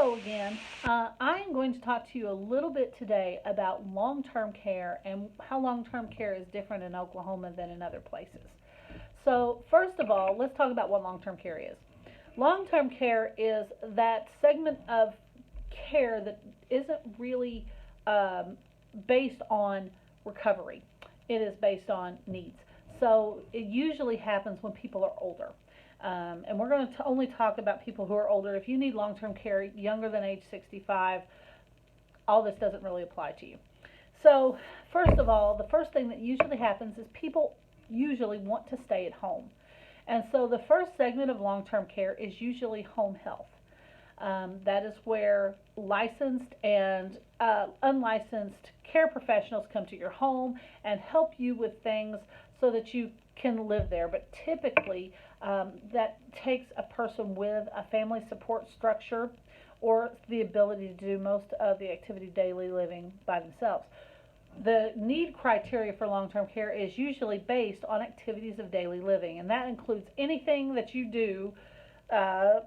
Hello again. I am going to talk to you a little bit today about long term care and how long term care is different in Oklahoma than in other places. So, first of all, let's talk about what long term care is. Long term care is that segment of care that isn't really um, based on recovery, it is based on needs. So, it usually happens when people are older. And we're going to only talk about people who are older. If you need long term care younger than age 65, all this doesn't really apply to you. So, first of all, the first thing that usually happens is people usually want to stay at home. And so, the first segment of long term care is usually home health. That is where licensed and unlicensed care professionals come to your home and help you with things so that you can live there. But typically, that takes a person with a family support structure or the ability to do most of the activity daily living by themselves. The need criteria for long term care is usually based on activities of daily living, and that includes anything that you do uh,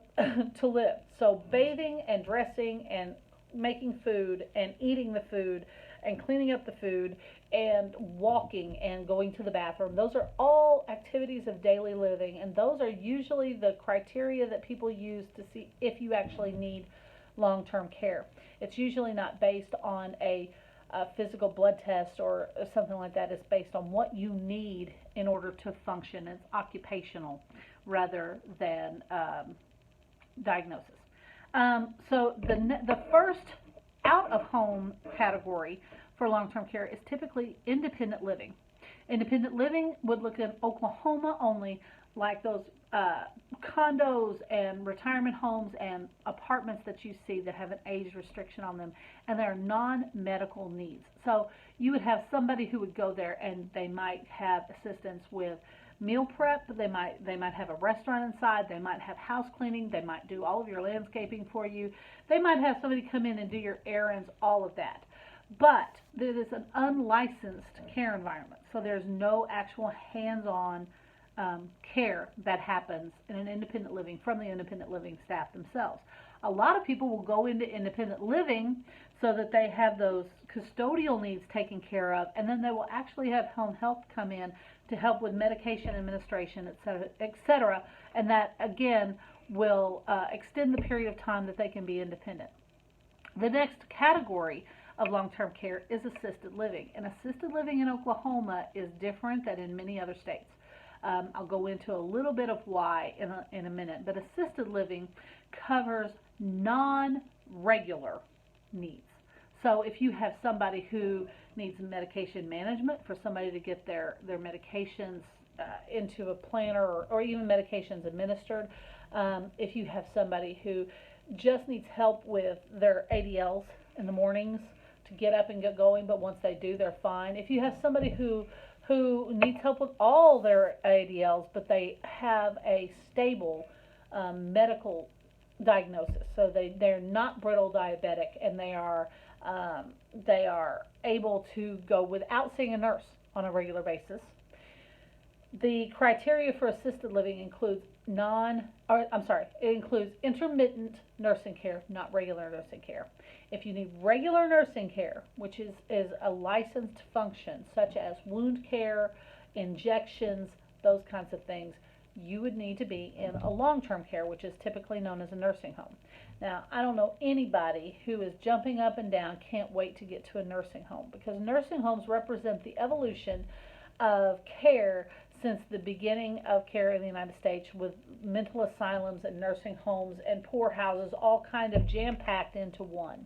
to live. So, bathing and dressing and making food and eating the food and cleaning up the food and walking and going to the bathroom. Those are all activities of daily living, and those are usually the criteria that people use to see if you actually need long term care. It's usually not based on a physical blood test or something like that. It's based on what you need in order to function. It's occupational rather than diagnosis. So the first out of home category for long term care is typically independent living. Independent living would look at Oklahoma only, like those condos and retirement homes and apartments that you see that have an age restriction on them, and they're non-medical needs. So you would have somebody who would go there, and they might have assistance with meal prep. They might have a restaurant inside. They might have house cleaning. They might do all of your landscaping for you. They might have somebody come in and do your errands. All of that. But it is an unlicensed care environment, so there's no actual hands-on care that happens in an independent living from the independent living staff themselves. A lot of people will go into independent living so that they have those custodial needs taken care of, and then they will actually have home health come in to help with medication administration, et cetera, and that again will extend the period of time that they can be independent. The next category of long-term care is assisted living, and assisted living in Oklahoma is different than in many other states. I'll go into a little bit of why in a minute, but assisted living covers non-regular needs. So if you have somebody who needs medication management for somebody to get their medications into a planner or even medications administered, if you have somebody who just needs help with their ADLs in the mornings to get up and get going, but once they do, they're fine. If you have somebody who needs help with all their ADLs, but they have a stable medical diagnosis. So they're not brittle diabetic, and they are able to go without seeing a nurse on a regular basis. The criteria for assisted living includes it includes intermittent nursing care, not regular nursing care. If you need regular nursing care, which is a licensed function, such as wound care, injections, those kinds of things, you would need to be in a long-term care, which is typically known as a nursing home. Now, I don't know anybody who is jumping up and down, can't wait to get to a nursing home, because nursing homes represent the evolution of care since the beginning of care in the United States, with mental asylums and nursing homes and poorhouses all kind of jam-packed into one.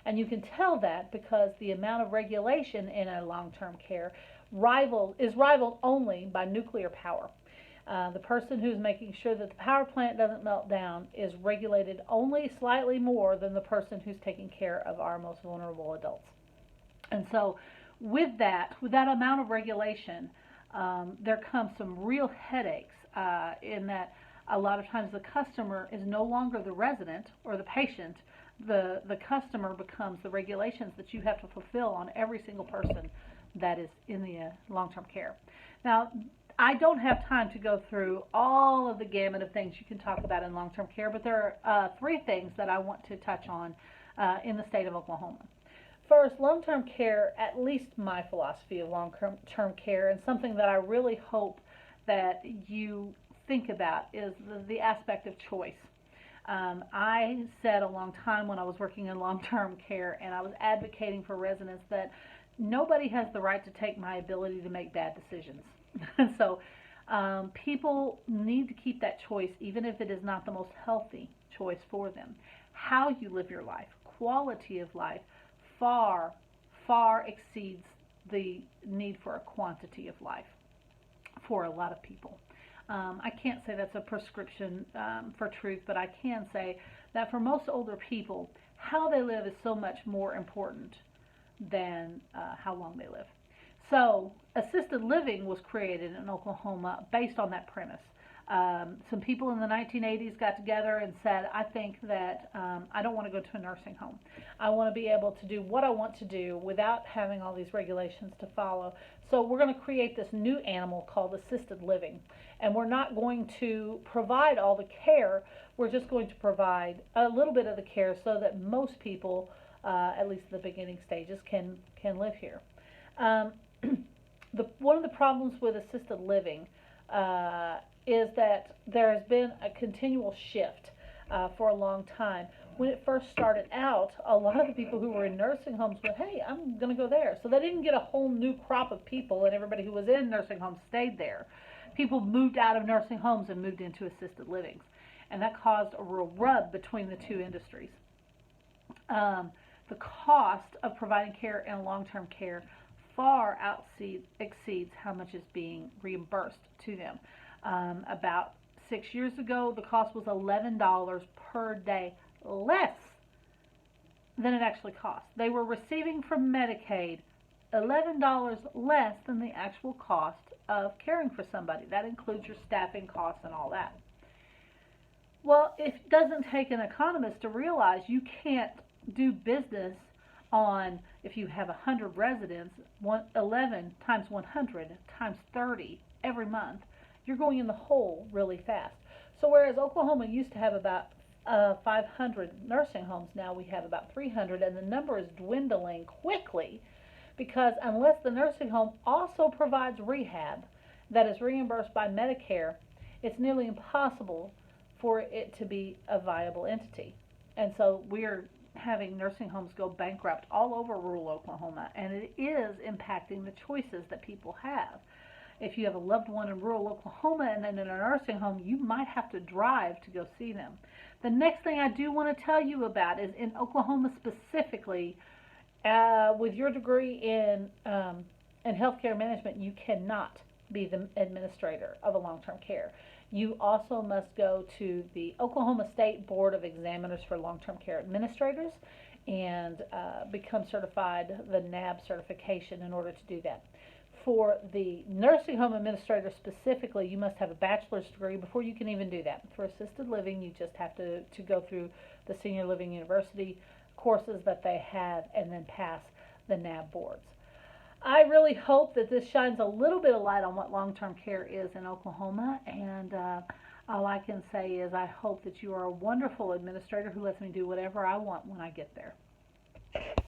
And you can tell that because the amount of regulation in a long-term care is rivaled only by nuclear power. The person who's making sure that the power plant doesn't melt down is regulated only slightly more than the person who's taking care of our most vulnerable adults. And so with that amount of regulation, there comes some real headaches in that a lot of times the customer is no longer the resident or the patient. The customer becomes the regulations that you have to fulfill on every single person that is in the long-term care. Now, I don't have time to go through all of the gamut of things you can talk about in long-term care, but there are three things that I want to touch on in the state of Oklahoma. First, long-term care, at least my philosophy of long-term care, and something that I really hope that you think about, is the aspect of choice. I said a long time when I was working in long-term care and I was advocating for residents that nobody has the right to take my ability to make bad decisions. So people need to keep that choice, even if it is not the most healthy choice for them. How you live your life, quality of life, far, far exceeds the need for a quantity of life for a lot of people. I can't say that's a prescription for truth, but I can say that for most older people, how they live is so much more important than how long they live. So, assisted living was created in Oklahoma based on that premise. Some people in the 1980s got together and said, I think that I don't want to go to a nursing home. I want to be able to do what I want to do without having all these regulations to follow. So we're going to create this new animal called assisted living. And we're not going to provide all the care. We're just going to provide a little bit of the care so that most people, at least the beginning stages, can live here. One of the problems with assisted living is that there has been a continual shift for a long time. When it first started out, a lot of the people who were in nursing homes went, hey, I'm going to go there. So they didn't get a whole new crop of people, and everybody who was in nursing homes stayed there. People moved out of nursing homes and moved into assisted livings, and that caused a real rub between the two industries. The cost of providing care in long-term care far exceeds how much is being reimbursed to them. About 6 years ago, the cost was $11 per day less than it actually cost. They were receiving from Medicaid $11 less than the actual cost of caring for somebody. That includes your staffing costs and all that. Well, it doesn't take an economist to realize you can't do business on, if you have 100 residents, 11 times 100 times 30 every month, you're going in the hole really fast. So whereas Oklahoma used to have about 500 nursing homes, now we have about 300, and the number is dwindling quickly because unless the nursing home also provides rehab that is reimbursed by Medicare, it's nearly impossible for it to be a viable entity. And so we're having nursing homes go bankrupt all over rural Oklahoma, and it is impacting the choices that people have. If you have a loved one in rural Oklahoma and then in a nursing home, you might have to drive to go see them. The next thing I do want to tell you about is in Oklahoma specifically, with your degree in healthcare management, you cannot be the administrator of a long-term care. You also must go to the Oklahoma State Board of Examiners for Long-Term Care Administrators and become certified, the NAB certification, in order to do that. For the nursing home administrator specifically, you must have a bachelor's degree before you can even do that. For assisted living, you just have to go through the Senior Living University courses that they have and then pass the NAB boards. I really hope that this shines a little bit of light on what long-term care is in Oklahoma, and all I can say is I hope that you are a wonderful administrator who lets me do whatever I want when I get there.